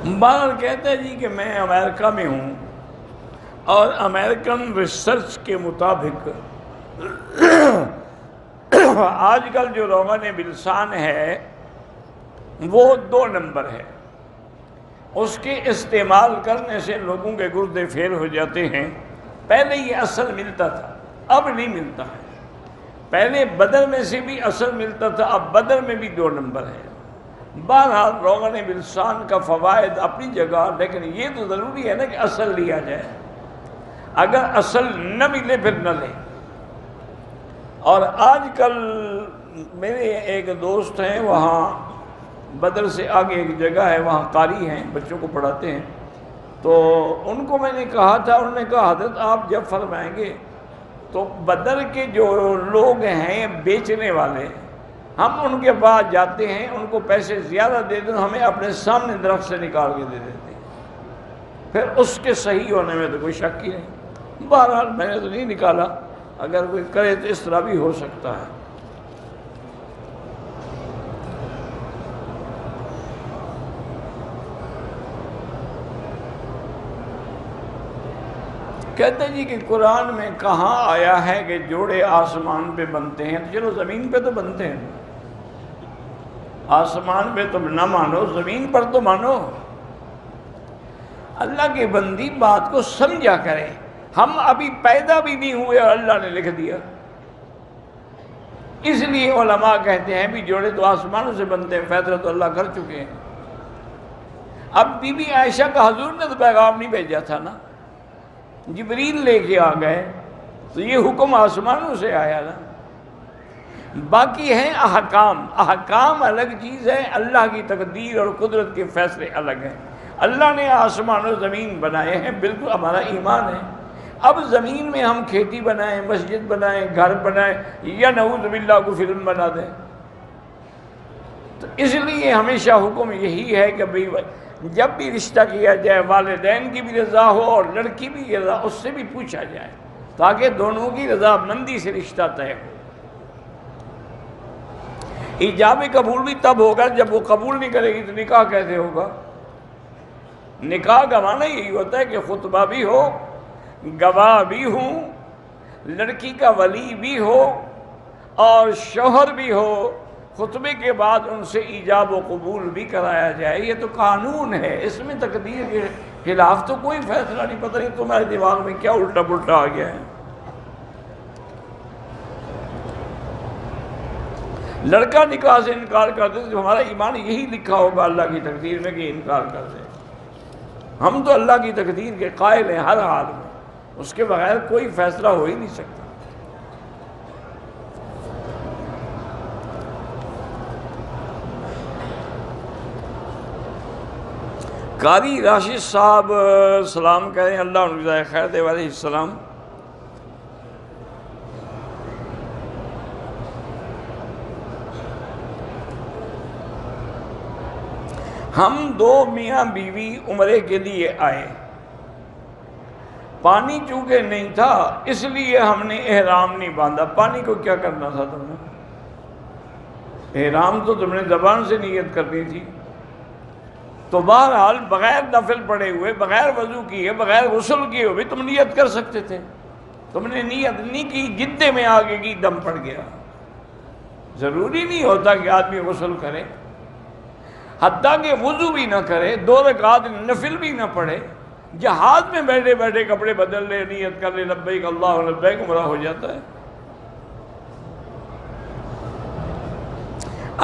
بہرحال کہتا ہے جی کہ میں امریکہ میں ہوں، اور امریکن ریسرچ کے مطابق آج کل جو روغن بلسان ہے وہ 2 نمبر ہے، اس کے استعمال کرنے سے لوگوں کے گردے فیل ہو جاتے ہیں۔ پہلے یہ اصل ملتا تھا، اب نہیں ملتا ہے۔ پہلے بدر میں سے بھی اصل ملتا تھا، اب بدر میں بھی 2 نمبر ہے۔ بہرحال روغن بلسان کا فوائد اپنی جگہ، لیکن یہ تو ضروری ہے نا کہ اصل لیا جائے، اگر اصل نہ ملے پھر نہ لیں۔ اور آج کل میرے ایک دوست ہیں، وہاں بدر سے آگے ایک جگہ ہے، وہاں قاری ہیں، بچوں کو پڑھاتے ہیں، تو ان کو میں نے کہا تھا، انہوں نے کہا حضرت آپ جب فرمائیں گے تو بدر کے جو لوگ ہیں بیچنے والے، ہم ان کے پاس جاتے ہیں، ان کو پیسے زیادہ دے دیں، ہمیں اپنے سامنے درخت سے نکال کے دے دیتے ہیں، پھر اس کے صحیح ہونے میں تو کوئی شک ہی نہیں۔ بہرحال میں نے تو نہیں نکالا، اگر کوئی کرے تو اس طرح بھی ہو سکتا ہے۔ کہتے ہیں جی کہ قرآن میں کہاں آیا ہے کہ جوڑے آسمان پہ بنتے ہیں؟ تو چلو زمین پہ تو بنتے ہیں، آسمان پہ تو نہ مانو، زمین پر تو مانو۔ اللہ کی بندی بات کو سمجھا کرے، ہم ابھی پیدا بھی نہیں ہوئے اور اللہ نے لکھ دیا۔ اس لیے علماء کہتے ہیں بھی جوڑے تو آسمانوں سے بنتے ہیں، فیصلہ تو اللہ کر چکے ہیں۔ اب بی بی عائشہ کا حضور نے تو پیغام نہیں بھیجا تھا نا، جبریل لے کے آ گئے، تو یہ حکم آسمانوں سے آیا نا۔ باقی ہیں احکام، احکام الگ چیز ہے، اللہ کی تقدیر اور قدرت کے فیصلے الگ ہیں۔ اللہ نے آسمان و زمین بنائے ہیں، بالکل ہمارا ایمان ہے۔ اب زمین میں ہم کھیتی بنائیں، مسجد بنائیں، گھر بنائیں، یا نعوذ باللہ کو فلم بنا دیں، تو اس لیے ہمیشہ حکم یہی ہے کہ جب بھی رشتہ کیا جائے والدین کی بھی رضا ہو اور لڑکی بھی رضا، اس سے بھی پوچھا جائے تاکہ دونوں کی رضامندی سے رشتہ طے ہو۔ ایجاب قبول بھی تب ہوگا جب وہ قبول نہیں کرے گی تو نکاح کیسے ہوگا؟ نکاح کا معنی یہی ہوتا ہے کہ خطبہ بھی ہو، گواہ بھی ہوں، لڑکی کا ولی بھی ہو اور شوہر بھی ہو، خطبے کے بعد ان سے ایجاب و قبول بھی کرایا جائے۔ یہ تو قانون ہے، اس میں تقدیر کے خلاف تو کوئی فیصلہ نہیں۔ پتہ نہیں تمہارے دماغ میں کیا الٹا پلٹا آ گیا ہے۔ لڑکا نکاح سے انکار کر دے تو ہمارا ایمان یہی لکھا ہوگا اللہ کی تقدیر میں کہ انکار کر دے۔ ہم تو اللہ کی تقدیر کے قائل ہیں ہر حال میں، اس کے بغیر کوئی فیصلہ ہو ہی نہیں سکتا۔ قاری راشد صاحب سلام کریں، اللہ ان کو خیر دے، علیہ السلام۔ ہم 2 میاں بیوی عمرے کے لیے آئے، پانی چونکہ نہیں تھا اس لیے ہم نے احرام نہیں باندھا۔ پانی کو کیا کرنا تھا تم نے؟ احرام تو تم نے زبان سے نیت کرنی تھی۔ تو بہرحال بغیر نفل پڑے ہوئے، بغیر وضو کیے، بغیر غسل کیے ہوئے تم نیت کر سکتے تھے، تم نے نیت نہیں کی، گدے میں آگے کی دم پڑ گیا۔ ضروری نہیں ہوتا کہ آدمی غسل کرے، حتیٰ کہ وضو بھی نہ کرے، 2 رکعت نفل بھی نہ پڑھے، جہاد میں بیٹھے بیٹھے کپڑے بدل لے، نیت کر لے لبیک اللہ لبیک، عمرہ ہو جاتا ہے۔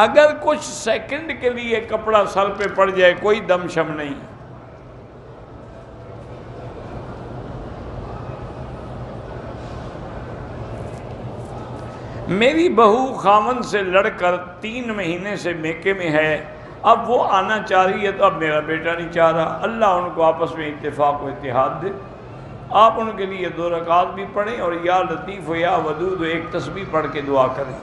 اگر کچھ سیکنڈ کے لیے کپڑا سر پہ پڑ جائے کوئی دم شم نہیں۔ میری بہو خاوند سے لڑ کر 3 مہینے سے میکے میں ہے، اب وہ آنا چاہ رہی ہے تو اب میرا بیٹا نہیں چاہ رہا۔ اللہ ان کو آپس میں اتفاق و اتحاد دے۔ آپ ان کے لیے 2 رکعت بھی پڑھیں اور یا لطیف و یا ودود ایک تسبیح پڑھ کے دعا کریں۔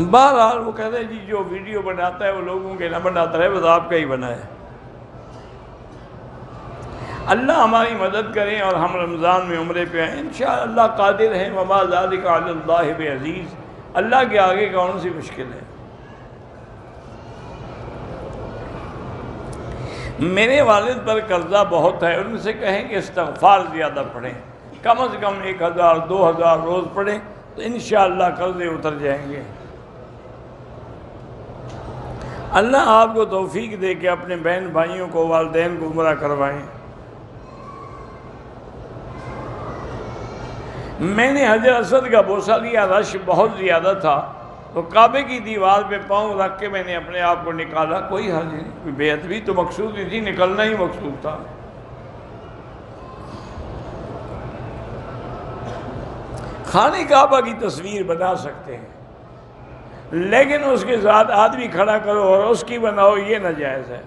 بہرحال وہ کہتے ہیں جی جو ویڈیو بناتا ہے وہ لوگوں کے نہ بناتا رہے، بس آپ کا ہی بنا ہے۔ اللہ ہماری مدد کریں اور ہم رمضان میں عمرے پہ آئیں، انشاءاللہ اللہ قادر ہے، وما ذالک علی اللہ بعزیز، اللہ کے آگے کون سی مشکل ہے۔ میرے والد پر قرضہ بہت ہے، ان سے کہیں کہ استغفار زیادہ پڑھیں، کم از کم 1000 2000 روز پڑھیں تو انشاءاللہ قرضے اتر جائیں گے۔ اللہ آپ کو توفیق دے کہ اپنے بہن بھائیوں کو، والدین کو عمرہ کروائیں۔ میں نے حجر اسود کا بوسہ لیا، رش بہت زیادہ تھا، تو کعبے کی دیوار پہ پاؤں رکھ کے میں نے اپنے آپ کو نکالا، کوئی حرج نہیں، بے ادبی تو مقصود ہی تھی، نکلنا ہی مقصود تھا۔ خانہ کعبہ کی تصویر بنا سکتے ہیں، لیکن اس کے ساتھ آدمی کھڑا کرو اور اس کی بناؤ، یہ ناجائز ہے۔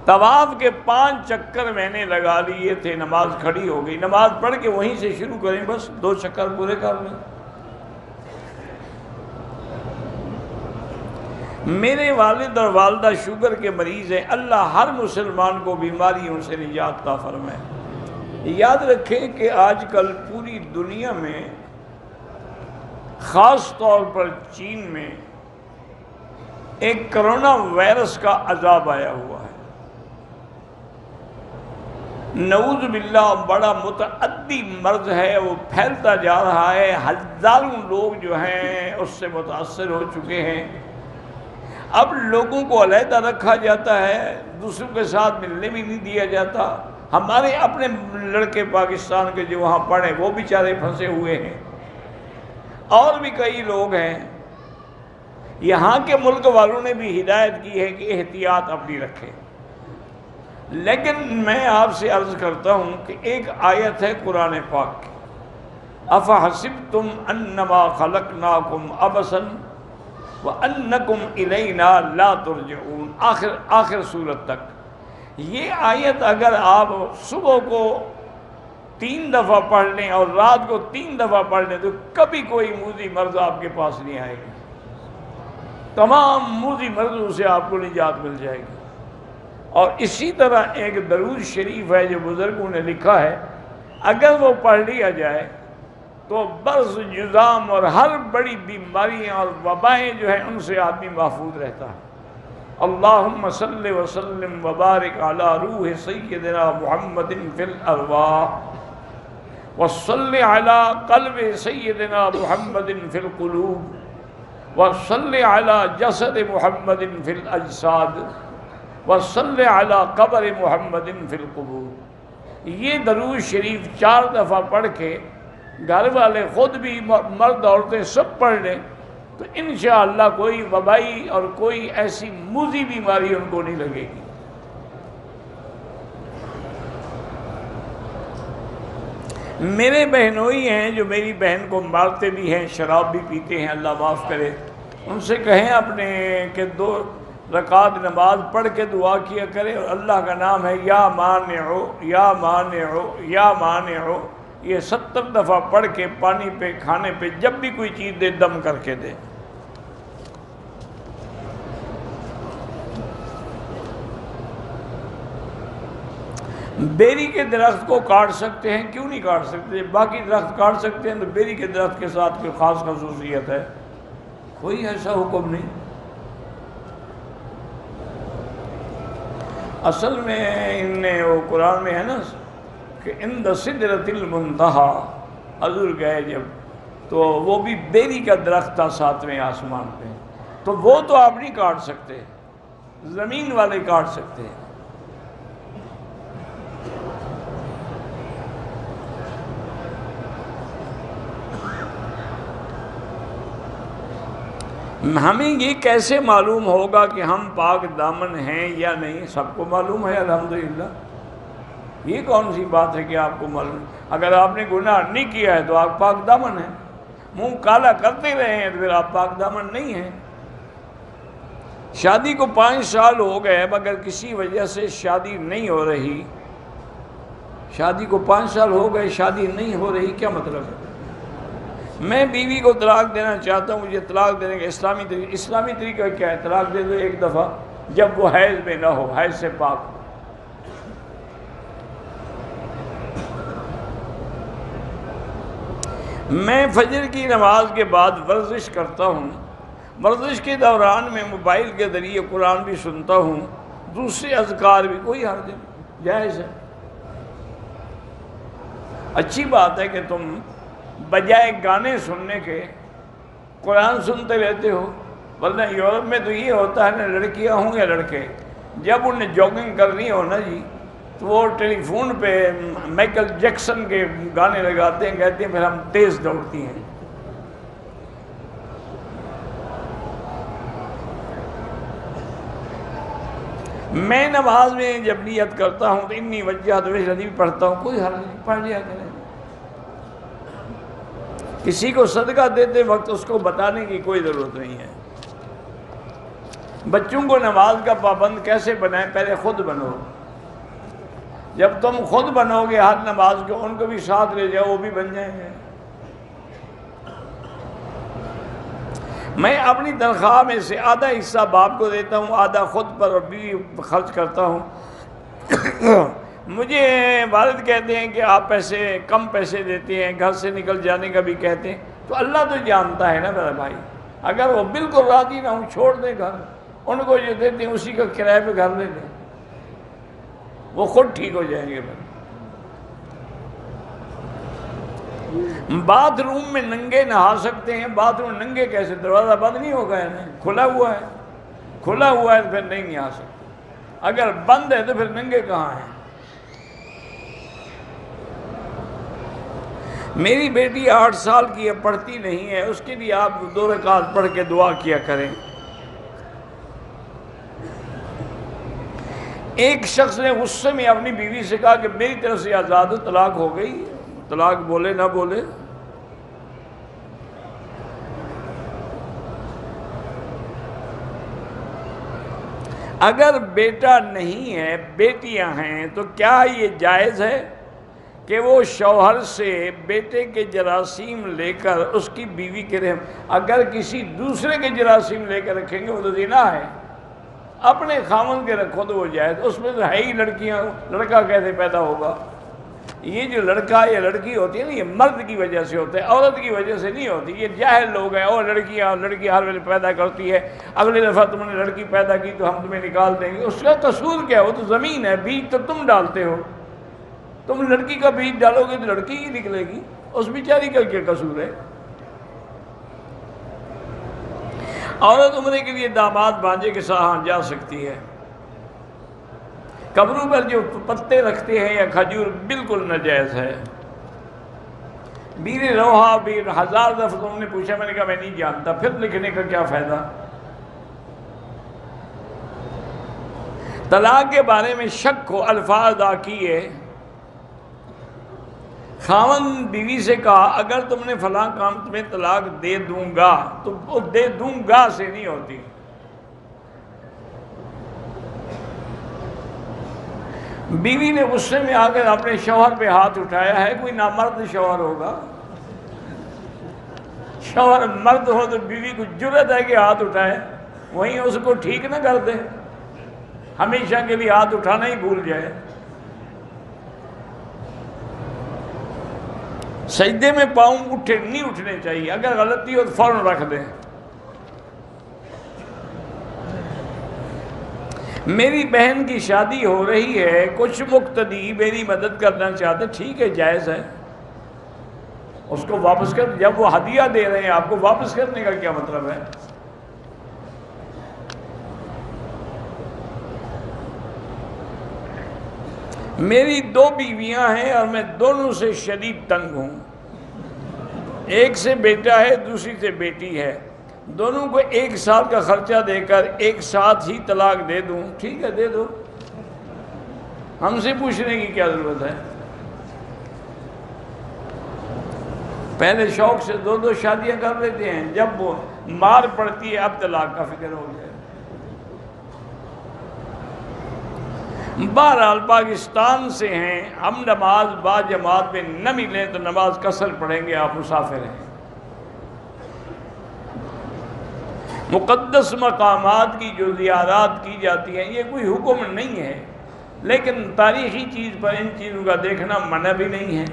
طواف کے 5 چکر میں نے لگا لیے تھے، نماز کھڑی ہو گئی، نماز پڑھ کے وہیں سے شروع کریں، بس 2 چکر پورے کر لیں۔ میرے والد اور والدہ شوگر کے مریض ہیں، اللہ ہر مسلمان کو بیماریوں سے نجات عطا فرمائے۔ یاد رکھیں کہ آج کل پوری دنیا میں، خاص طور پر چین میں، ایک کرونا وائرس کا عذاب آیا ہوا ہے، نعوذ باللہ، بڑا متعدی مرض ہے، وہ پھیلتا جا رہا ہے، ہزاروں لوگ جو ہیں اس سے متاثر ہو چکے ہیں۔ اب لوگوں کو علیحدہ رکھا جاتا ہے، دوسروں کے ساتھ ملنے بھی نہیں دیا جاتا۔ ہمارے اپنے لڑکے پاکستان کے جو وہاں پڑھے وہ بیچارے پھنسے ہوئے ہیں، اور بھی کئی لوگ ہیں۔ یہاں کے ملک والوں نے بھی ہدایت کی ہے کہ احتیاط اپنی رکھیں، لیکن میں آپ سے عرض کرتا ہوں کہ ایک آیت ہے قرآن پاک کی، افحسبتم انما خلقناکم عبثا وانکم الینا لا ترجعون، آخر سورت تک۔ یہ آیت اگر آپ صبح کو 3 دفعہ پڑھ لیں اور رات کو 3 دفعہ پڑھ لیں تو کبھی کوئی موذی مرض آپ کے پاس نہیں آئے گی، تمام موذی مرضوں سے آپ کو نجات مل جائے گی۔ اور اسی طرح ایک درود شریف ہے جو بزرگوں نے لکھا ہے، اگر وہ پڑھ لیا جائے تو برز، جذام اور ہر بڑی بیماریاں اور وبائیں جو ہیں ان سے آدمی محفوظ رہتا ہے۔ اللہم صلی وسلم وبارک علی روح سیدنا محمد فی الارواح، وصلی علی قلب سیدنا محمد فی القلوب، وصلی علی جسد محمد فی الاجساد، وصلی علی قبر محمد فی القبور۔ یہ درود شریف 4 دفعہ پڑھ کے گھر والے خود بھی، مرد عورتیں سب پڑھ لیں تو انشاءاللہ کوئی وبائی اور کوئی ایسی موذی بیماری ان کو نہیں لگے گی۔ میرے بہنوئی ہیں جو میری بہن کو مارتے بھی ہیں، شراب بھی پیتے ہیں، اللہ معاف کرے، ان سے کہیں اپنے کہ 2 رکعت نماز پڑھ کے دعا کیا کرے، اور اللہ کا نام ہے یا مانعو یا مانعو یا مانعو، یہ 70 دفعہ پڑھ کے پانی پہ، کھانے پہ، جب بھی کوئی چیز دے دم کر کے دے۔ بیری کے درخت کو کاٹ سکتے ہیں، کیوں نہیں کاٹ سکتے؟ باقی درخت کاٹ سکتے ہیں تو بیری کے درخت کے ساتھ کوئی خاص خصوصیت ہے؟ کوئی ایسا حکم نہیں۔ اصل میں ان نے وہ قرآن میں ہے نا کہ عند سدرۃ المنتہا، حضور گئے جب تو وہ بھی بیری کا درخت تھا 7ویں آسمان پہ، تو وہ تو آپ نہیں کاٹ سکتے، زمین والے کاٹ سکتے ہیں۔ ہمیں یہ کیسے معلوم ہوگا کہ ہم پاک دامن ہیں یا نہیں؟ سب کو معلوم ہے الحمدللہ، یہ کون سی بات ہے کہ آپ کو معلوم؟ اگر آپ نے گناہ نہیں کیا ہے تو آپ پاک دامن ہیں، منہ کالا کرتے رہے ہیں تو پھر آپ پاک دامن نہیں ہیں۔ شادی کو 5 سال ہو گئے، مگر کسی وجہ سے شادی نہیں ہو رہی، شادی کو 5 سال ہو گئے، شادی نہیں ہو رہی، کیا مطلب ہے؟ میں بیوی کو طلاق دینا چاہتا ہوں، مجھے طلاق دینے کا اسلامی طریقہ کیا ہے؟ طلاق دے دو 1 دفعہ، جب وہ حیض میں نہ ہو، حیض سے پاک ہو۔ میں فجر کی نماز کے بعد ورزش کرتا ہوں، ورزش کے دوران میں موبائل کے ذریعے قرآن بھی سنتا ہوں، دوسرے اذکار بھی، کوئی حرج نہیں، جائز ہے۔ اچھی بات ہے کہ تم بجائے گانے سننے کے قرآن سنتے رہتے ہو، ورنہ یورپ میں تو یہ ہوتا ہے نا، لڑکیاں ہوں یا لڑکے، جب انہیں جاگنگ کرنی ہو نا جی، تو وہ ٹیلی فون پہ مائیکل جیکسن کے گانے لگاتے ہیں، کہتے ہیں پھر ہم تیز دوڑتی ہیں۔ میں نماز میں جب نیت کرتا ہوں تو انی وجہت وجہ بھی پڑھتا ہوں، کوئی حرج نہیں، پڑھ لیا کریں۔ کسی کو صدقہ دیتے وقت اس کو بتانے کی کوئی ضرورت نہیں ہے۔ بچوں کو نماز کا پابند کیسے بنائیں؟ پہلے خود بنو۔ جب تم خود بنو گے ہر نماز کو، ان کو بھی ساتھ لے جاؤ، وہ بھی بن جائیں گے۔ میں اپنی تنخواہ میں سے آدھا حصہ باپ کو دیتا ہوں، آدھا خود پر اور بھی خرچ کرتا ہوں۔ مجھے والد کہتے ہیں کہ آپ کم پیسے دیتے ہیں، گھر سے نکل جانے کا بھی کہتے ہیں، تو اللہ تو جانتا ہے نا میرا بھائی، اگر وہ بالکل راضی نہ ہوں چھوڑ دیں گھر، ان کو جو دیتے ہیں اسی کا کرایہ پہ گھر لے لیں، وہ خود ٹھیک ہو جائیں گے۔ باتھ روم میں ننگے نہا سکتے ہیں، باتھ روم ننگے کیسے؟ دروازہ بند نہیں ہوگا، کھلا ہوا ہے، کھلا ہوا ہے تو پھر نہیں نہا سکتے، اگر بند ہے تو پھر ننگے کہاں ہیں؟ میری بیٹی 8 سال کی ہے، پڑھتی نہیں ہے، اس کے لیے آپ 2 رکعت پڑھ کے دعا کیا کریں۔ ایک شخص نے غصے میں اپنی بیوی سے کہا کہ میری طرف سے آزاد طلاق ہو گئی، طلاق بولے نہ بولے۔ اگر بیٹا نہیں ہے، بیٹیاں ہیں، تو کیا یہ جائز ہے کہ وہ شوہر سے بیٹے کے جراثیم لے کر اس کی بیوی کے رحم، اگر کسی دوسرے کے جراثیم لے کر رکھیں گے وہ تو زنا ہے، اپنے خامن کے رکھو تو وہ جائز، اس میں تو ہے ہی لڑکیاں، لڑکا کیسے پیدا ہوگا؟ یہ جو لڑکا یا لڑکی ہوتی ہے نا، یہ مرد کی وجہ سے ہوتا ہے، عورت کی وجہ سے نہیں ہوتی، یہ جاہل لوگ ہیں، اور لڑکی ہر ویلے پیدا کرتی ہے، اگلی دفعہ تم نے لڑکی پیدا کی تو ہم تمہیں نکال دیں گے، اس کا قصور کیا؟ وہ تو زمین ہے، بیج تو تم ڈالتے ہو، تم لڑکی کا بیج ڈالو گے تو لڑکی ہی نکلے گی، اس بیچاری کا کیا قصور ہے؟ عورت عمرے کے لیے داماد بھانجے کے ساتھ جا سکتی ہے۔ قبروں پر جو پتے رکھتے ہیں یا کھجور بالکل ناجائز ہے۔ بیر روحا بیر 1000 دفعہ تم نے پوچھا، میں نے کہا میں نہیں جانتا، پھر لکھنے کا کیا فائدہ؟ طلاق کے بارے میں شک ہو، الفاظ کیے، خاوند بیوی سے کہا اگر تم نے فلاں کام تمہیں طلاق دے دوں گا، تو وہ دے دوں گا سے نہیں ہوتی۔ بیوی نے غصے میں آ کر اپنے شوہر پہ ہاتھ اٹھایا ہے، کوئی نامرد شوہر ہوگا؟ شوہر مرد ہو تو بیوی کو جرأت ہے کہ ہاتھ اٹھائے، وہیں اس کو ٹھیک نہ کر دے، ہمیشہ کے لیے ہاتھ اٹھانا ہی بھول جائے۔ سجدے میں پاؤں نہیں اٹھنے چاہیے، اگر غلطی ہو تو فوراً رکھ دیں۔ میری بہن کی شادی ہو رہی ہے، کچھ مقتدی میری مدد کرنا چاہتے، ٹھیک ہے، جائز ہے، اس کو واپس کر، جب وہ ہدیہ دے رہے ہیں آپ کو، واپس کرنے کا کیا مطلب ہے؟ میری 2 بیویاں ہیں اور میں دونوں سے شدید تنگ ہوں، ایک سے بیٹا ہے، دوسری سے بیٹی ہے، دونوں کو 1 سال کا خرچہ دے کر ایک ساتھ ہی طلاق دے دوں؟ ٹھیک ہے، دے دو، ہم سے پوچھنے کی کیا ضرورت ہے؟ پہلے شوق سے 2 شادیاں کر لیتے ہیں، جب وہ مار پڑتی ہے اب طلاق کا فکر ہو گیا۔ بہرحال پاکستان سے ہیں ہم، نماز با جماعت میں نہ ملیں تو نماز قصر پڑھیں گے، آپ مسافر ہیں۔ مقدس مقامات کی جو زیارات کی جاتی ہیں، یہ کوئی حکم نہیں ہے، لیکن تاریخی چیز پر ان چیزوں کا دیکھنا منع بھی نہیں ہے۔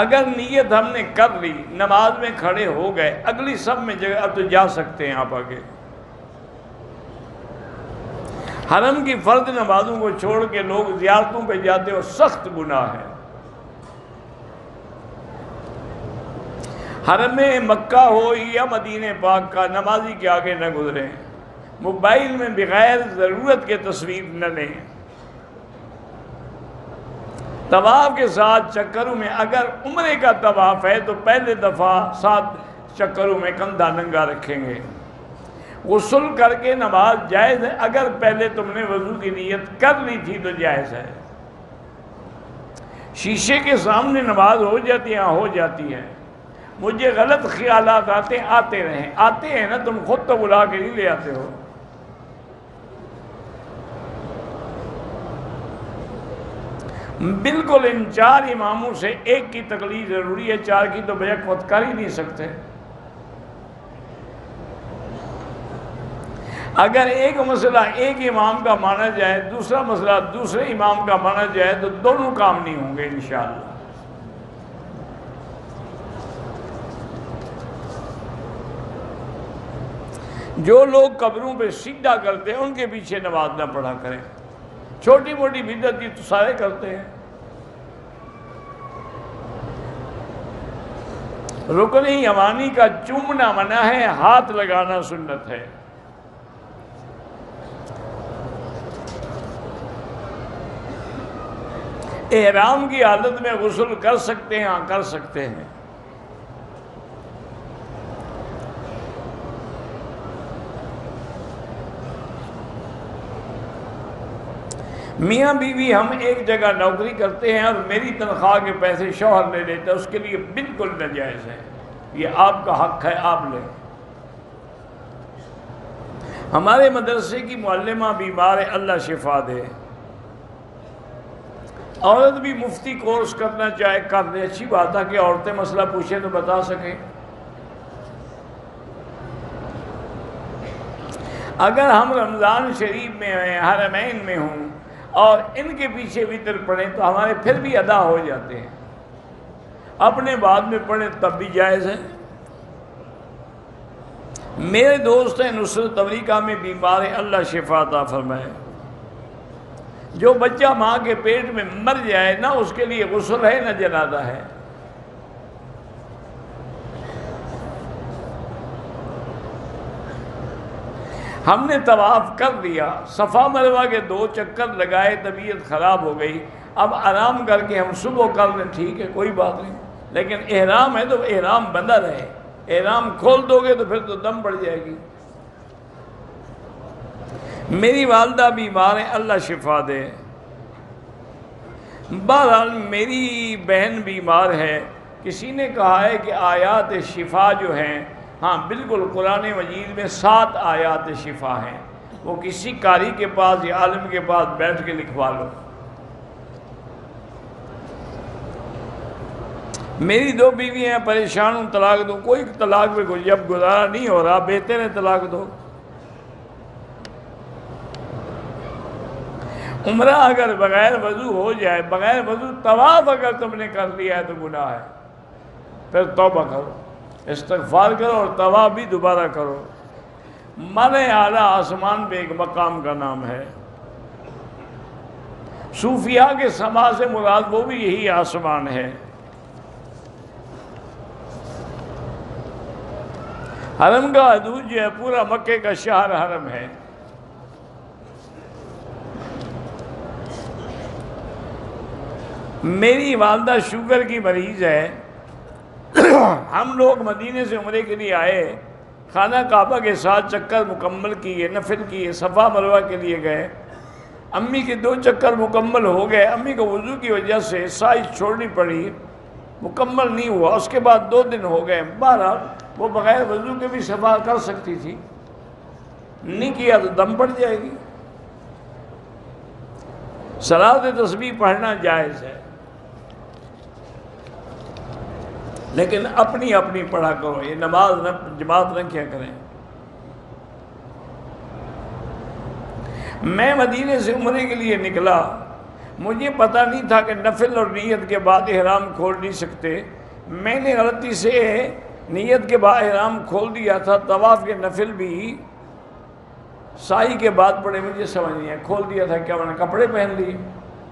اگر نیت ہم نے کر لی، نماز میں کھڑے ہو گئے، اگلی سب میں جگہ اب تو جا سکتے ہیں آپ آگے۔ حرم کی فرض نمازوں کو چھوڑ کے لوگ زیارتوں پہ جاتے ہو، سخت گناہ ہے۔ حرم مکہ ہو یا مدینہ پاک کا، نمازی کے آگے نہ گزریں، موبائل میں بغیر ضرورت کے تصویر نہ لیں۔ طواف کے ساتھ چکروں میں، اگر عمرے کا طواف ہے تو پہلے دفعہ 7 چکروں میں کندھا ننگا رکھیں گے۔ غسل کر کے نماز جائز ہے، اگر پہلے تم نے وضو کی نیت کر لی تھی تو جائز ہے۔ شیشے کے سامنے نماز ہو جاتی ہے، ہاں ہو جاتی ہے۔ مجھے غلط خیالات آتے ہیں نا، تم خود تو بلا کے نہیں لے آتے ہو۔ بالکل ان 4 اماموں سے ایک کی تقلید ضروری ہے، 4 کی تو بیک وقت کر ہی نہیں سکتے۔ اگر ایک مسئلہ ایک امام کا مانا جائے، دوسرا مسئلہ دوسرے امام کا مانا جائے تو دونوں کام نہیں ہوں گے انشاءاللہ۔ جو لوگ قبروں پہ سجدہ کرتے ہیں ان کے پیچھے نماز نہ پڑھا کریں۔ چھوٹی موٹی بدعت تو سارے کرتے ہیں۔ رکن یمانی کا چومنا منع ہے، ہاتھ لگانا سنت ہے۔ احرام کی حالت میں غسل کر سکتے ہیں، ہاں کر سکتے ہیں۔ میاں بیوی ہم ایک جگہ نوکری کرتے ہیں اور میری تنخواہ کے پیسے شوہر لے لیتا ہے، اس کے لیے بالکل ناجائز ہے، یہ آپ کا حق ہے، آپ لیں۔ ہمارے مدرسے کی معلمہ بیمار ہے، اللہ شفا دے۔ عورت بھی مفتی کورس کرنا چاہے کر دے، اچھی بات ہے کہ عورتیں مسئلہ پوچھیں تو بتا سکیں۔ اگر ہم رمضان شریف میں ہیں، حرمین میں ہوں اور ان کے پیچھے وتر پڑھیں تو ہمارے پھر بھی ادا ہو جاتے ہیں، اپنے بعد میں پڑھیں تب بھی جائز ہے۔ میرے دوست ہیں نصرت امریکہ میں بیمار ہیں، اللہ شفا عطا فرمائے۔ جو بچہ ماں کے پیٹ میں مر جائے نہ اس کے لیے غسل ہے نہ جنازہ ہے۔ ہم نے طواف کر لیا، صفا مروہ کے 2 چکر لگائے، طبیعت خراب ہو گئی، اب آرام کر کے ہم صبح کر لیں، ٹھیک ہے کوئی بات نہیں، لیکن احرام ہے تو احرام بندہ رہے۔ احرام کھول دو گے تو پھر تو دم پڑ جائے گی۔ میری والدہ بیمار ہیں، اللہ شفا دے۔ بہرحال میری بہن بیمار ہے، کسی نے کہا ہے کہ آیات شفا جو ہیں، ہاں بالکل قرآن مجید میں 7 آیات شفا ہیں، وہ کسی قاری کے پاس یا عالم کے پاس بیٹھ کے لکھوا لو۔ میری 2 بیویاں ہیں، پریشان ہوں، طلاق دو۔ کوئی طلاق پہ جب گزارا نہیں ہو رہا، بہتر ہے طلاق دو۔ عمرہ اگر بغیر وضو ہو جائے، بغیر وضو طواف اگر تم نے کر لیا ہے تو گناہ ہے، پھر توبہ کرو، استغفار کرو اور طواف بھی دوبارہ کرو۔ مانے اعلیٰ آسمان پہ ایک مقام کا نام ہے، صوفیاء کے سما سے مراد وہ بھی یہی آسمان ہے۔ حرم کا حدود جو ہے پورا مکے کا شہر حرم ہے۔ میری والدہ شوگر کی مریض ہے، ہم لوگ مدینے سے عمرے کے لیے آئے، خانہ کعبہ کے ساتھ چکر مکمل کیے، نفل کیے، صفا مروہ کے لیے گئے، امی کے 2 چکر مکمل ہو گئے، امی کو وضو کی وجہ سے سائز چھوڑنی پڑی، مکمل نہیں ہوا، اس کے بعد 2 دن ہو گئے۔ بہرحال وہ بغیر وضو کے بھی صفا کر سکتی تھی، نہیں کیا تو دم پڑ جائے گی۔ صلاۃ تسبیح پڑھنا جائز ہے۔ لیکن اپنی اپنی پڑھا کرو، یہ نماز نہ جماعت نہ کیا کریں۔ میں مدینے سے عمرے کے لیے نکلا، مجھے پتہ نہیں تھا کہ نفل اور نیت کے بعد احرام کھول نہیں سکتے، میں نے غلطی سے نیت کے بعد احرام کھول دیا تھا، طواف کے نفل بھی سائی کے بعد پڑے، مجھے سمجھ نہیں ہے، کھول دیا تھا کیا، میں نے کپڑے پہن لیے،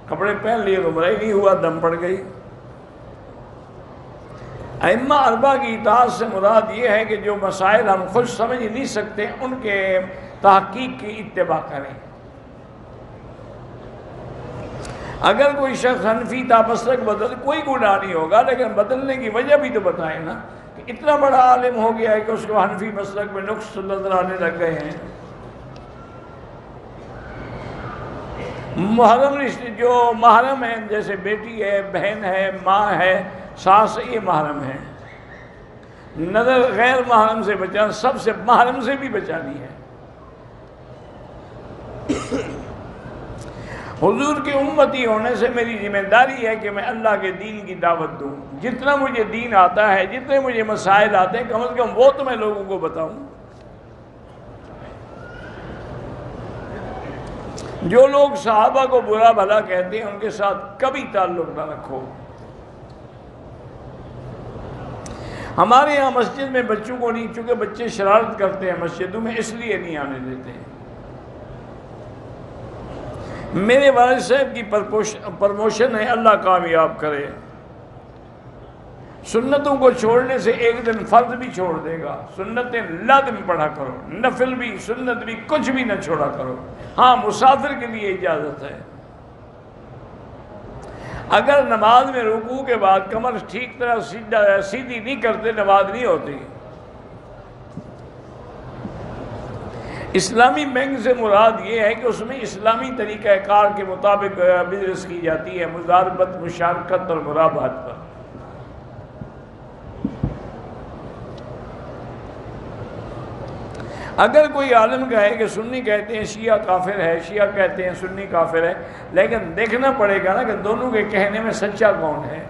کپڑے پہن لیے تو عمرہ ہی نہیں ہوا، دم پڑ گئی۔ ائمہ اربعہ کی اطاعت سے مراد یہ ہے کہ جو مسائل ہم خود سمجھ نہیں سکتے ان کے تحقیق کی اتباع کریں۔ اگر کوئی شخص حنفی تھا مسلک بدل، کوئی گناہ نہیں ہوگا، لیکن بدلنے کی وجہ بھی تو بتائیں نا، کہ اتنا بڑا عالم ہو گیا ہے کہ اس کو حنفی مسلک میں نقص نظر آنے لگ گئے ہیں۔ محرم رشتے جو محرم ہیں، جیسے بیٹی ہے، بہن ہے، ماں ہے، ساس، یہ محرم ہے۔ نظر غیر محرم سے بچانا، سب سے محرم سے بھی بچانی ہے۔ حضور کے امتی ہونے سے میری ذمہ داری ہے کہ میں اللہ کے دین کی دعوت دوں، جتنا مجھے دین آتا ہے، جتنے مجھے مسائل آتے ہیں، کم از کم وہ تو میں لوگوں کو بتاؤں۔ جو لوگ صحابہ کو برا بھلا کہتے ہیں ان کے ساتھ کبھی تعلق نہ رکھو۔ ہمارے یہاں مسجد میں بچوں کو نہیں، چونکہ بچے شرارت کرتے ہیں مسجدوں میں، اس لیے نہیں آنے دیتے ہیں۔ میرے والد صاحب کی پرموشن ہے، اللہ کامیاب کرے۔ سنتوں کو چھوڑنے سے ایک دن فرض بھی چھوڑ دے گا، سنتیں لازم پڑھا کرو، نفل بھی سنت بھی کچھ بھی نہ چھوڑا کرو۔ ہاں مسافر کے لیے اجازت ہے، اگر نماز میں رکوع کے بعد کمر ٹھیک طرح سیدھی نہیں کرتے نماز نہیں ہوتی۔ اسلامی بینک سے مراد یہ ہے کہ اس میں اسلامی طریقہ کار کے مطابق بزنس کی جاتی ہے، مضاربت، مشارکت اور مرابحت پر۔ اگر کوئی عالم کہے کہ سنی کہتے ہیں شیعہ کافر ہے، شیعہ کہتے ہیں سنی کافر ہے، لیکن دیکھنا پڑے گا نا کہ دونوں کے کہنے میں سچا کون ہے۔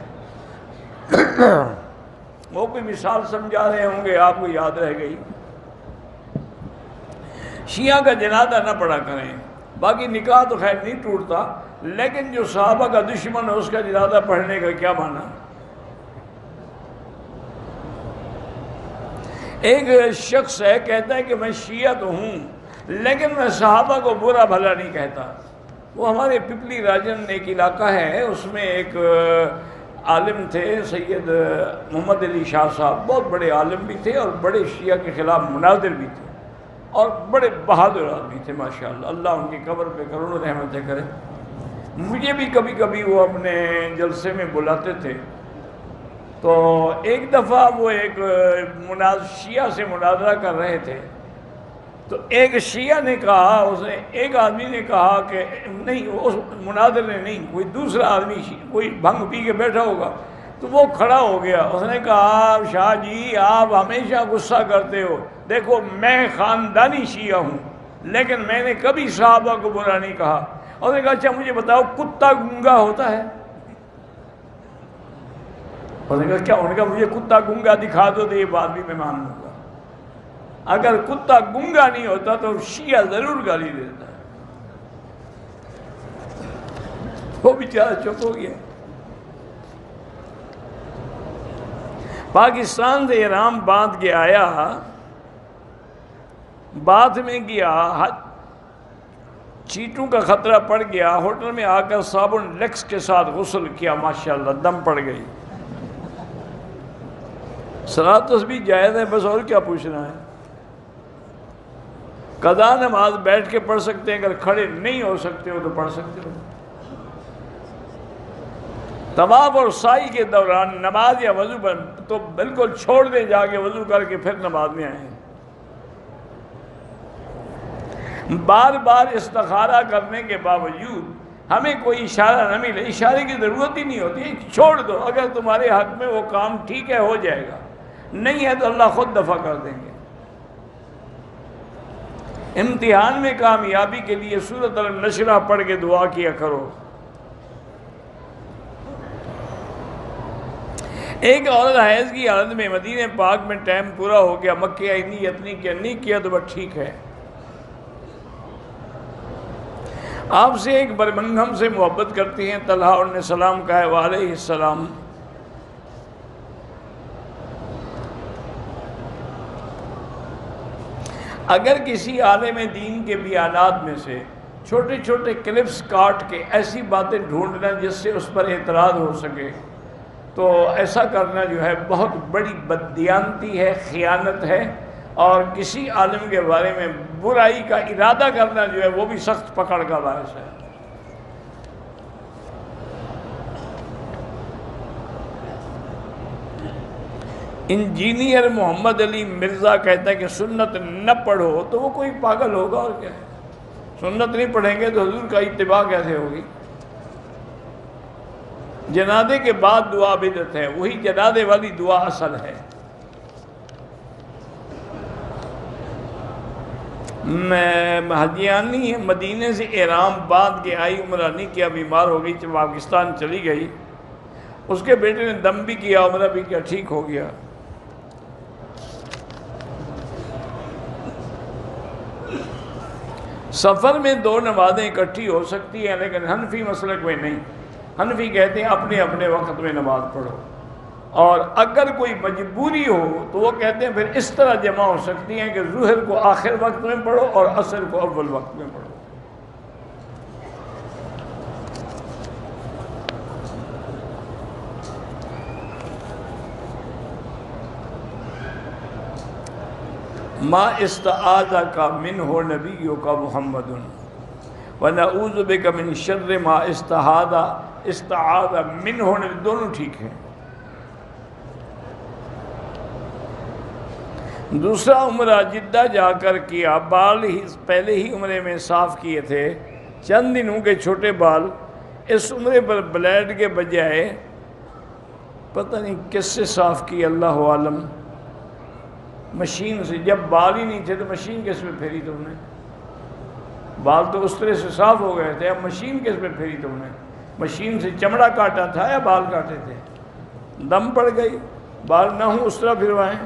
وہ کوئی مثال سمجھا رہے ہوں گے، آپ کو یاد رہ گئی۔ شیعہ کا جنازہ نہ پڑھا کریں، باقی نکاح تو خیر نہیں ٹوٹتا، لیکن جو صحابہ کا دشمن ہے اس کا جنازہ پڑھنے کا کیا معنی؟ ایک شخص ہے کہتا ہے کہ میں شیعہ تو ہوں لیکن میں صحابہ کو برا بھلا نہیں کہتا۔ وہ ہمارے پپلی راجن ایک علاقہ ہے، اس میں ایک عالم تھے سید محمد علی شاہ صاحب، بہت بڑے عالم بھی تھے اور بڑے شیعہ کے خلاف مناظر بھی تھے اور بڑے بہادر آدمی تھے ماشاءاللہ، اللہ ان کی قبر پہ کروڑوں رحمتیں کرے۔ مجھے بھی کبھی کبھی وہ اپنے جلسے میں بلاتے تھے، تو ایک دفعہ وہ ایک شیعہ سے مناظرہ کر رہے تھے، تو ایک شیعہ نے کہا، ایک آدمی نے کہا کہ نہیں، اس مناظر نے نہیں، کوئی دوسرا آدمی کوئی بھنگ پی کے بیٹھا ہوگا، تو وہ کھڑا ہو گیا، اس نے کہا شاہ جی آپ ہمیشہ غصہ کرتے ہو، دیکھو میں خاندانی شیعہ ہوں لیکن میں نے کبھی صحابہ کو برا نہیں کہا۔ اس نے کہا اچھا مجھے بتاؤ کتا گونگا ہوتا ہے؟ اس نے کہا کیا؟ انہوں نے کہا مجھے کتا گونگا دکھا دو تو یہ بات بھی میں مان لوں گا۔ اگر کتا گونگا نہیں ہوتا تو شیعہ ضرور گالی دیتا ہے۔ وہ بیچارہ چپ ہو گیا۔ پاکستان سے احرام باندھ کے آیا، بعد میں گیا، چیٹوں کا خطرہ پڑ گیا، ہوٹل میں آ کر صابن لیکس کے ساتھ غسل کیا، ماشاءاللہ دم پڑ گئی۔ صلاۃ تسبیح جائز ہے، بس اور کیا پوچھنا ہے۔ قضا نماز بیٹھ کے پڑھ سکتے ہیں، اگر کھڑے نہیں ہو سکتے ہو تو پڑھ سکتے ہو۔ طواف اور سعی کے دوران نماز یا وضو پر تو بالکل چھوڑ دیں، جا کے وضو کر کے پھر نماز میں آئیں۔ بار بار استخارہ کرنے کے باوجود ہمیں کوئی اشارہ نہ ملے، اشارے کی ضرورت ہی نہیں ہوتی، چھوڑ دو، اگر تمہارے حق میں وہ کام ٹھیک ہے ہو جائے گا، نہیں ہے تو اللہ خود دفع کر دیں گے۔ امتحان میں کامیابی کے لیے سورۃ النشرہ پڑھ کے دعا کیا کرو۔ ایک عورت حیض کی حالت میں مدینہ پاک میں ٹائم پورا ہو گیا، مکہ آئی، نیت نہیں کیا تو بس ٹھیک ہے۔ آپ سے ایک برمنگھم سے محبت کرتی ہیں، طلحہ نے سلام کہا ہے وعلیہ السلام۔ اگر کسی عالم دین کے بیانات میں سے چھوٹے چھوٹے کلپس کاٹ کے ایسی باتیں ڈھونڈنا جس سے اس پر اعتراض ہو سکے تو ایسا کرنا جو ہے بہت بڑی بددیانتی ہے، خیانت ہے، اور کسی عالم کے بارے میں برائی کا ارادہ کرنا جو ہے وہ بھی سخت پکڑ کا باعث ہے۔ انجینئر محمد علی مرزا کہتا ہے کہ سنت نہ پڑھو تو وہ کوئی پاگل ہوگا، اور کیا ہے؟ سنت نہیں پڑھیں گے تو حضور کا اتباع کیسے ہوگی؟ جنازے کے بعد دعا بدعت ہے، وہی جنازے والی دعا اصل ہے۔ میں حجیانی مدینے سے احرام باندھ کے آئی، عمرہ نہیں کیا، بیمار ہو گئی، پاکستان چلی گئی، اس کے بیٹے نے دم بھی کیا، عمرہ بھی کیا، ٹھیک ہو گیا۔ سفر میں دو نمازیں اکٹھی ہو سکتی ہیں، لیکن حنفی مسلک میں نہیں۔ حنفی کہتے ہیں اپنے اپنے وقت میں نماز پڑھو، اور اگر کوئی مجبوری ہو تو وہ کہتے ہیں پھر اس طرح جمع ہو سکتی ہیں کہ ظہر کو آخر وقت میں پڑھو اور عصر کو اول وقت میں پڑھو۔ ما استعاذ کا منہ نبیوں کا محمد ونعوذ بک من شر ما استعاذ منہ، دونوں ٹھیک ہیں۔ دوسرا عمرہ جدہ جا کر کیا، بال ہی پہلے ہی عمرے میں صاف کیے تھے، چند دنوں کے چھوٹے بال، اس عمرے پر بلیڈ کے بجائے پتہ نہیں کس سے صاف کی، اللہ عالم، مشین سے۔ جب بال ہی نہیں تھے تو مشین کس پہ پھیری تم نے؟ بال تو اس طرح سے صاف ہو گئے تھے، اب مشین کس پہ پھیری تم نے؟ مشین سے چمڑا کاٹا تھا یا بال کاٹے تھے؟ دم پڑ گئی، بال نہ ہوں اس طرح پھروائیں۔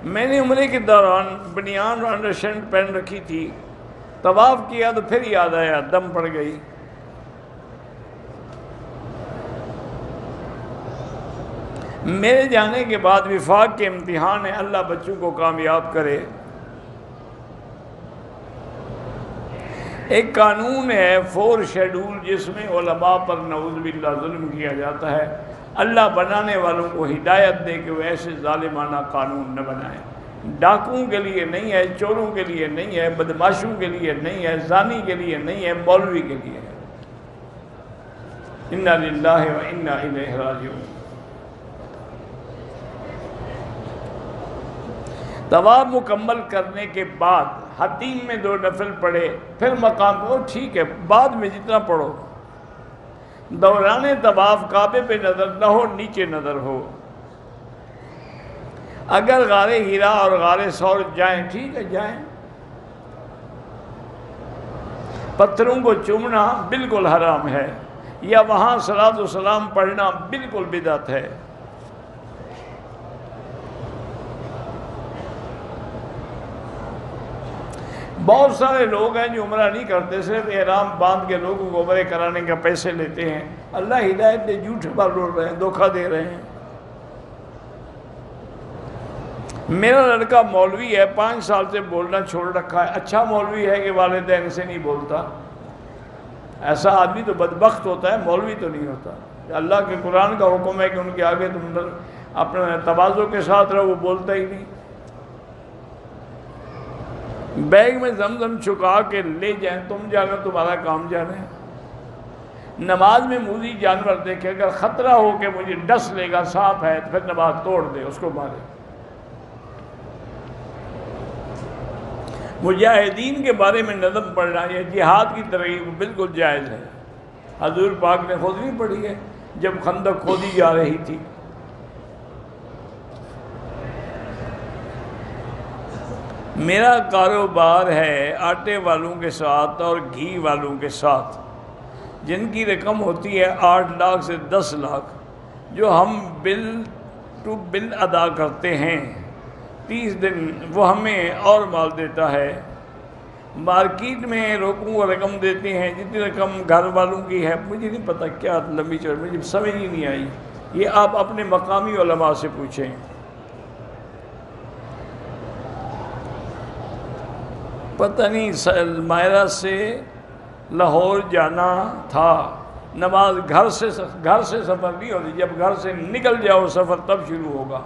میں نے عمرے کے دوران بنیان اور انڈر شرٹ پہن رکھی تھی، طواف کیا تو پھر یاد آیا، دم پڑ گئی۔ میرے جانے کے بعد وفاق کے امتحان ہے، اللہ بچوں کو کامیاب کرے۔ ایک قانون ہے 4 شیڈول، جس میں علماء پر نعوذ باللہ ظلم کیا جاتا ہے۔ اللہ بنانے والوں کو ہدایت دے کہ وہ ایسے ظالمانہ قانون نہ بنائیں۔ ڈاکوؤں کے لیے نہیں ہے، چوروں کے لیے نہیں ہے، بدماشوں کے لیے نہیں ہے، زانی کے لیے نہیں ہے، مولوی کے لیے ہے۔ انا للہ و انا الیہ راجعون۔ طواف مکمل کرنے کے بعد حتیم میں 2 نفل پڑھے، پھر مقام کو ٹھیک ہے، بعد میں جتنا پڑھو۔ دوران طواف کعبے پہ نظر نہ ہو، نیچے نظر ہو۔ اگر غار ہیرا اور غار ثور جائیں ٹھیک ہے، جائیں۔ پتھروں کو چومنا بالکل حرام ہے، یا وہاں صلاۃ و سلام پڑھنا بالکل بدعت ہے۔ بہت سارے لوگ ہیں جو عمرہ نہیں کرتے، صرف احرام باندھ کے لوگوں کو عمرے کرانے کا پیسے لیتے ہیں۔ اللہ ہدایت دے، جھوٹ بول رہے ہیں، دھوکہ دے رہے ہیں۔ میرا لڑکا مولوی ہے، 5 سال سے بولنا چھوڑ رکھا ہے۔ اچھا مولوی ہے کہ والدین سے نہیں بولتا؟ ایسا آدمی تو بدبخت ہوتا ہے، مولوی تو نہیں ہوتا۔ اللہ کے قرآن کا حکم ہے کہ ان کے آگے تم اپنے تواضع کے ساتھ رہو، وہ بولتا ہی نہیں۔ بیگ میں زمزم چھکا کے لے جائیں، تم جانا، تمہارا کام جانے۔ نماز میں موذی جانور دیکھے، اگر خطرہ ہو کہ مجھے ڈس لے گا، سانپ ہے، تو پھر نماز توڑ دے، اس کو مارے۔ مجاہدین کے بارے میں نظم پڑھنا یا جہاد کی ترغیب بالکل جائز ہے۔ حضور پاک نے خود نہیں پڑھی ہے جب خندق کھودی جا رہی تھی۔ میرا کاروبار ہے آٹے والوں کے ساتھ اور گھی والوں کے ساتھ، جن کی رقم ہوتی ہے 8 لاکھ سے 10 لاکھ۔ جو ہم بل ٹو بل ادا کرتے ہیں 30 دن وہ ہمیں اور مال دیتا ہے. مارکیٹ میں لوگوں کو رقم دیتے ہیں جتنی رقم گھر والوں کی ہے، مجھے نہیں پتہ کیا لمبی چوڑی، مجھے سمجھ ہی نہیں آئی. یہ آپ اپنے مقامی علماء سے پوچھیں. پتہ نہیں مائرہ سے لاہور جانا تھا، نماز گھر سے سفر نہیں ہوتی، جب گھر سے نکل جاؤ سفر تب شروع ہوگا.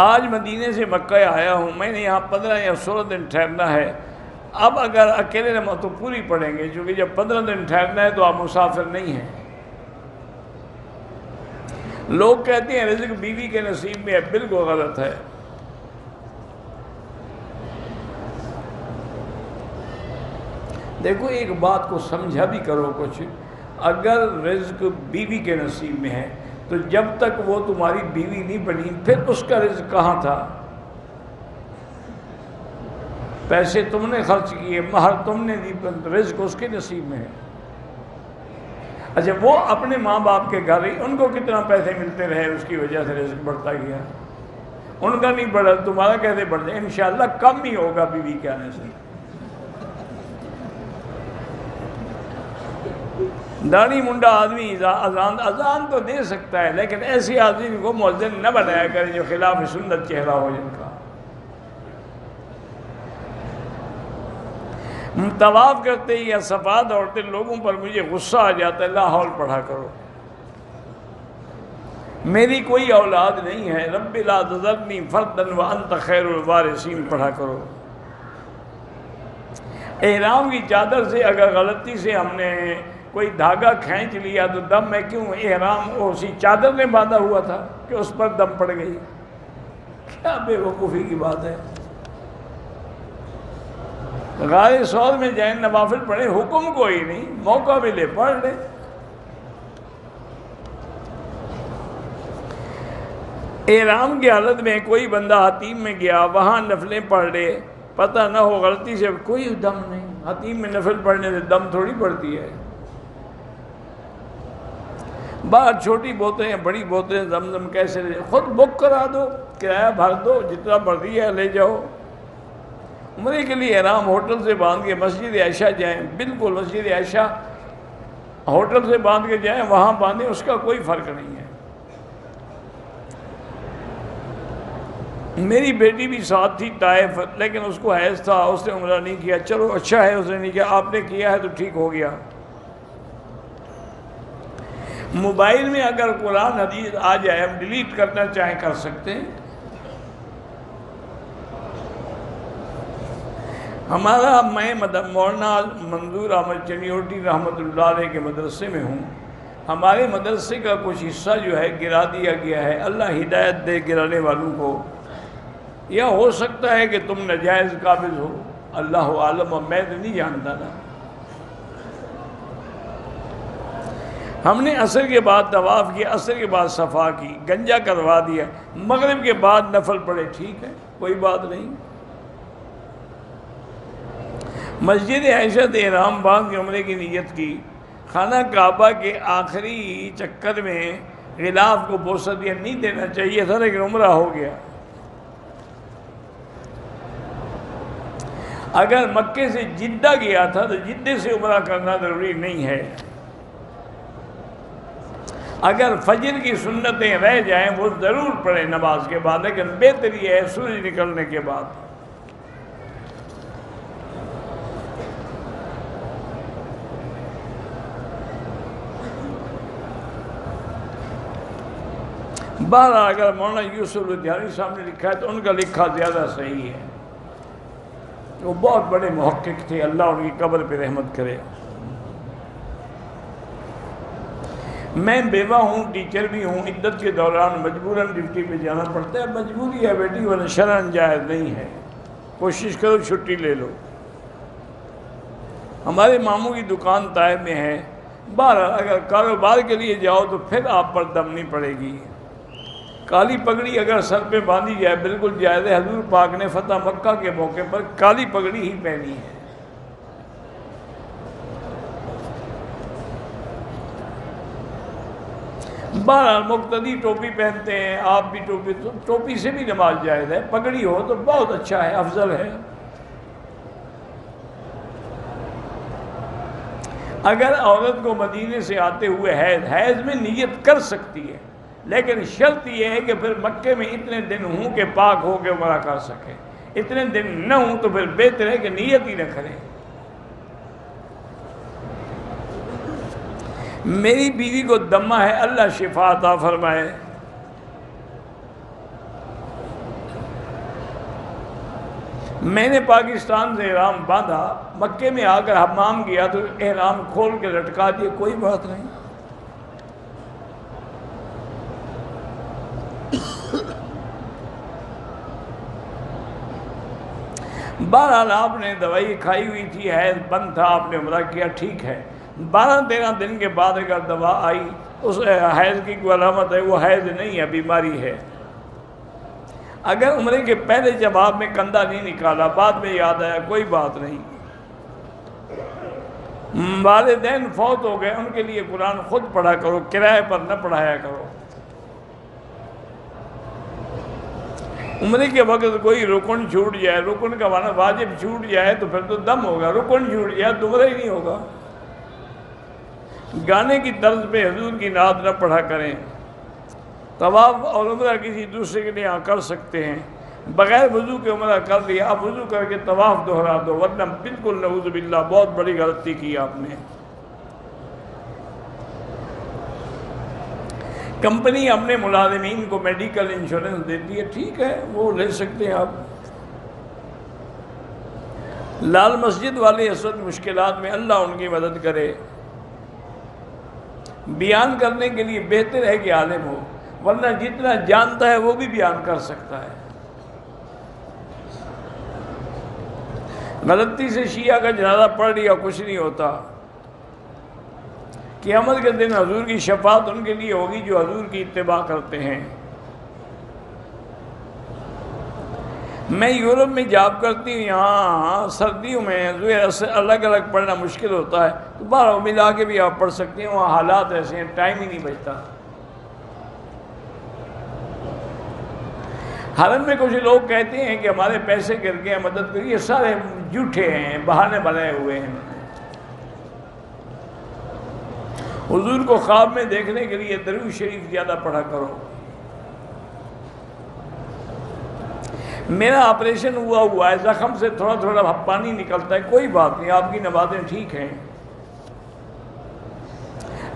آج مدینے سے مکہ آیا ہوں، میں نے یہاں 15 یا 16 دن ٹھہرنا ہے. اب اگر اکیلے نماز تو پوری پڑھیں گے، چونکہ جب 15 دن ٹھہرنا ہے تو آپ مسافر نہیں ہیں. لوگ کہتے ہیں رزق بیوی کے نصیب میں ہے، بالکل غلط ہے. دیکھو ایک بات کو سمجھا بھی کرو کچھ، اگر رزق بیوی کے نصیب میں ہے تو جب تک وہ تمہاری بیوی نہیں بنی پھر اس کا رزق کہاں تھا؟ پیسے تم نے خرچ کیے، مہر تم نے دی، رزق اس کے نصیب میں ہے. اچھا وہ اپنے ماں باپ کے گھر ہی ان کو کتنا پیسے ملتے رہے، اس کی وجہ سے رزق بڑھتا گیا. ان کا نہیں بڑھا، تمہارا کیسے بڑھ جائے؟ انشاءاللہ کم ہی ہوگا بیوی کے آنے سے. داڑھی منڈا آدمی اذان تو دے سکتا ہے، لیکن ایسی آدمی کو مؤذن نہ بنایا کرے جو خلاف سنت چہرہ ہو جن کا. طواف کرتے یا صفا دوڑتے لوگوں پر مجھے غصہ آ جاتا ہے، لا حول پڑھا کرو. میری کوئی اولاد نہیں ہے، رب لا تذرنی فردا وانت خیر الوارثین پڑھا کرو. احرام کی چادر سے اگر غلطی سے ہم نے کوئی دھاگا کھینچ لیا تو دم میں کیوں؟ احرام اسی چادر نے باندھا ہوا تھا کہ اس پر دم پڑ گئی. کیا بے وقوفی کی بات ہے. غار سور میں جائیں نوافل پڑھے، حکم کوئی نہیں، موقع ملے پڑھ لے. احرام کی حالت میں کوئی بندہ حتیم میں گیا، وہاں نفلیں پڑھ لے، پتہ نہ ہو غلطی سے، کوئی دم نہیں. حتیم میں نفل پڑھنے سے دم تھوڑی پڑتی ہے. باہر چھوٹی بوتلیں بڑی بوتلیں زمزم کیسے لے، خود بک کرا دو، کرایہ بھر دو، جتنا مرضی ہے لے جاؤ. عمرے کے لیے احرام ہوٹل سے باندھ کے مسجد عائشہ جائیں، بالکل مسجد عائشہ ہوٹل سے باندھ کے جائیں، وہاں باندھیں، اس کا کوئی فرق نہیں ہے. میری بیٹی بھی ساتھ تھی طائف، لیکن اس کو حیض تھا، اس نے عمرہ نہیں کیا. چلو اچھا ہے اس نے نہیں کیا، آپ نے کیا ہے تو ٹھیک ہو گیا. موبائل میں اگر قرآن حدیث آ جائے، ہم ڈیلیٹ کرنا چاہیں کر سکتے ہیں. ہمارا میں مولانا منظور احمد چنیوٹی رحمۃ اللہ علیہ کے مدرسے میں ہوں. ہمارے مدرسے کا کچھ حصہ جو ہے گرا دیا گیا ہے. اللہ ہدایت دے گرانے والوں کو. یا ہو سکتا ہے کہ تم ناجائز قابض ہو، اللہ عالم، میں تو نہیں جانتا نا. ہم نے عصر کے بعد طواف کیا، عصر کے بعد صفا کی، گنجا کروا دیا، مغرب کے بعد نفل پڑھے، ٹھیک ہے کوئی بات نہیں. مسجد عائشہ سے احرام باندھ کے عمرے کی نیت کی، خانہ کعبہ کے آخری چکر میں غلاف کو بوسہ دیا، نہیں دینا چاہیے تھا لیکن عمرہ ہو گیا. اگر مکے سے جدہ گیا تھا تو جدے سے عمرہ کرنا ضروری نہیں ہے. اگر فجر کی سنتیں رہ جائیں وہ ضرور پڑھیں نماز کے بعد، لیکن بہتر یہ ہے سورج نکلنے کے بعد. بہرحال اگر مولانا یوسف لدھیانوی صاحب نے لکھا ہے تو ان کا لکھا زیادہ صحیح ہے. وہ بہت بڑے محقق تھے، اللہ ان کی قبر پہ رحمت کرے. میں بیوہ ہوں، ٹیچر بھی ہوں، عدت کے دوران مجبوراً ڈیوٹی پہ جانا پڑتا ہے. مجبوری ہے بیٹی، ورنہ شرعاً جائز نہیں ہے. کوشش کرو چھٹی لے لو. ہمارے ماموں کی دکان طائف میں ہے. بہرحال اگر کاروبار کے لیے جاؤ تو پھر آپ پر دم نہیں پڑے گی. کالی پگڑی اگر سر پہ باندھی جائے بالکل جائز ہے. حضور پاک نے فتح مکہ کے موقع پر کالی پگڑی ہی پہنی ہے. بہرحال مقتدی ٹوپی پہنتے ہیں، آپ بھی ٹوپی سے بھی نماز جائز ہے، پگڑی ہو تو بہت اچھا ہے، افضل ہے۔ اگر عورت کو مدینے سے آتے ہوئے حیض میں نیت کر سکتی ہے، لیکن شرط یہ ہے کہ پھر مکے میں اتنے دن ہوں کہ پاک ہو کے عمرہ کر سکے، اتنے دن نہ ہوں تو پھر بہتر ہے کہ نیت ہی نہ کریں۔ میری بیوی کو دمہ ہے، اللہ شفا عطا فرمائے۔ میں نے پاکستان سے احرام باندھا، مکے میں آ کر حمام کیا تو احرام کھول کے لٹکا دیے، کوئی بات نہیں۔ بہرحال آپ نے دوائی کھائی ہوئی تھی، حیض بند تھا، آپ نے عمرہ کیا، ٹھیک ہے۔ 12-13 دن کے بعد اگر دوا آئی اس حیض کی کوئی علامت ہے، وہ حیض نہیں ہے، بیماری ہے۔ اگر عمرے کے پہلے جب آپ نے کندھا نہیں نکالا، بعد میں یاد آیا، کوئی بات نہیں۔ والدین فوت ہو گئے، ان کے لیے قرآن خود پڑھا کرو، کرائے پر نہ پڑھایا کرو۔ عمرے کے وقت کوئی رکن چھوٹ جائے، رکن کا معنی واجب چھوٹ جائے تو پھر تو دم ہوگا، رکن چھوٹ جائے تو عمرہ ہی نہیں ہوگا۔ گانے کی طرز پہ حضور کی نعت نہ پڑھا کریں۔ طواف اور عمرہ کسی دوسرے کے لیے کر سکتے ہیں، بغیر وضو کے عمرہ کر لیا، اب وضو کر کے طواف دہرا دو، ورنہ بالکل نعوذ باللہ بہت بڑی غلطی کی آپ نے۔ کمپنی اپنے ملازمین کو میڈیکل انشورنس دیتی ہے، ٹھیک ہے، وہ لے سکتے ہیں آپ۔ لال مسجد والے اس وقت مشکلات میں، اللہ ان کی مدد کرے۔ بیان کرنے کے لیے بہتر ہے کہ عالم ہو، ورنہ جتنا جانتا ہے وہ بھی بیان کر سکتا ہے۔ غلطی سے شیعہ کا جنازہ پڑھ لیا، کچھ نہیں ہوتا۔ قیامت کے دن حضور کی شفاعت ان کے لیے ہوگی جو حضور کی اتباع کرتے ہیں۔ میں یورپ میں جاب کرتی ہوں، یہاں سردیوں میں الگ الگ پڑھنا مشکل ہوتا ہے، تو باہر ملا کے بھی آپ پڑھ سکتے ہیں، وہاں حالات ایسے ہیں، ٹائم ہی نہیں بچتا۔ حرم میں کچھ لوگ کہتے ہیں کہ ہمارے پیسے گر گئے ہیں، مدد کریے، یہ سارے جھوٹے ہیں، بہانے بنائے ہوئے ہیں۔ حضور کو خواب میں دیکھنے کے لیے درود شریف زیادہ پڑھا کرو۔ میرا آپریشن ہوا ہے، زخم سے تھوڑا تھوڑا پانی نکلتا ہے، کوئی بات نہیں، آپ کی نمازیں ٹھیک ہیں۔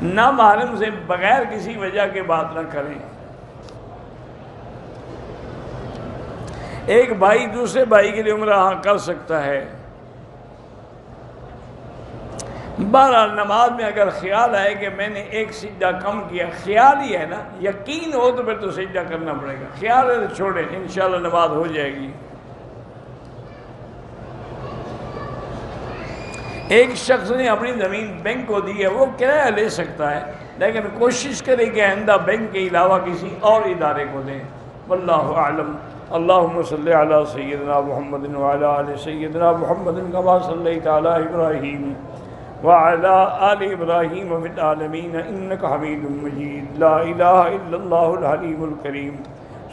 نامحرم سے بغیر کسی وجہ کے بات نہ کریں۔ ایک بھائی دوسرے بھائی کے لیے عمرہ کر سکتا ہے۔ بہرحال نماز میں اگر خیال آئے کہ میں نے ایک سجدہ کم کیا، خیال ہی ہے نا، یقین ہو تو پھر تو سجدہ کرنا پڑے گا، خیال ہے تو چھوڑیں، انشاءاللہ نماز ہو جائے گی۔ ایک شخص نے اپنی زمین بینک کو دی ہے، وہ کرایہ لے سکتا ہے، لیکن کوشش کرے کہ آئندہ بینک کے علاوہ کسی اور ادارے کو دیں۔ واللہ اعلم۔ اللہم صلی علی سیدنا محمد وعلی آل سیدنا محمد کما صلیت علی ابراہیم وعلى آل إبراهيم في العالمين إنك حميد مجيد لا إله إلا الله الحليم الكريم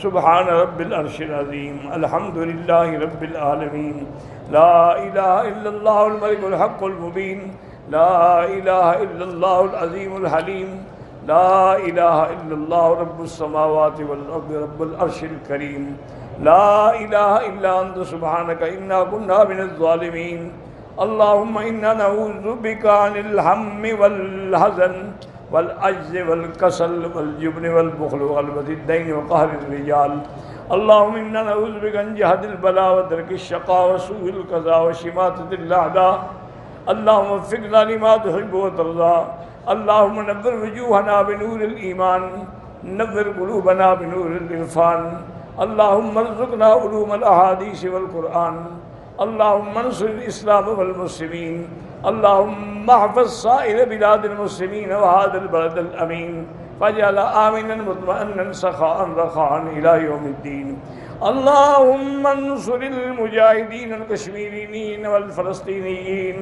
سبحان رب العرش العظيم الحمد لله رب العالمين لا إله إلا الله الملك الحق المبين لا إله إلا الله العظيم الحليم لا إله إلا الله رب السماوات والأرض رب العرش الكريم لا إله إلا أنت سبحانك إنا كنا من الظالمين اللهم إنا نعوذ بك عن الهم والحزن والعجز والكسل والجبن والبخل وغلبة الدين وقهر الرجال اللهم إنا نعوذ بك من جهد البلاء ودرك الشقاء وسوء القضاء وشماتة الأعداء اللهم وفقنا لما تحب وترضى اللهم نور وجوهنا بنور الإيمان نور قلوبنا بنور العرفان اللهم ارزقنا علوم الأحاديث والقرآن اللهم انصر الإسلام والمسلمين اللهم احفظ سائر بلاد المسلمين وهذا البلد الأمين فاجعل آمنا مطمئنا سخاء رخاء إلى يوم الدين اللهم انصر المجاهدين الكشميريين والفلسطينيين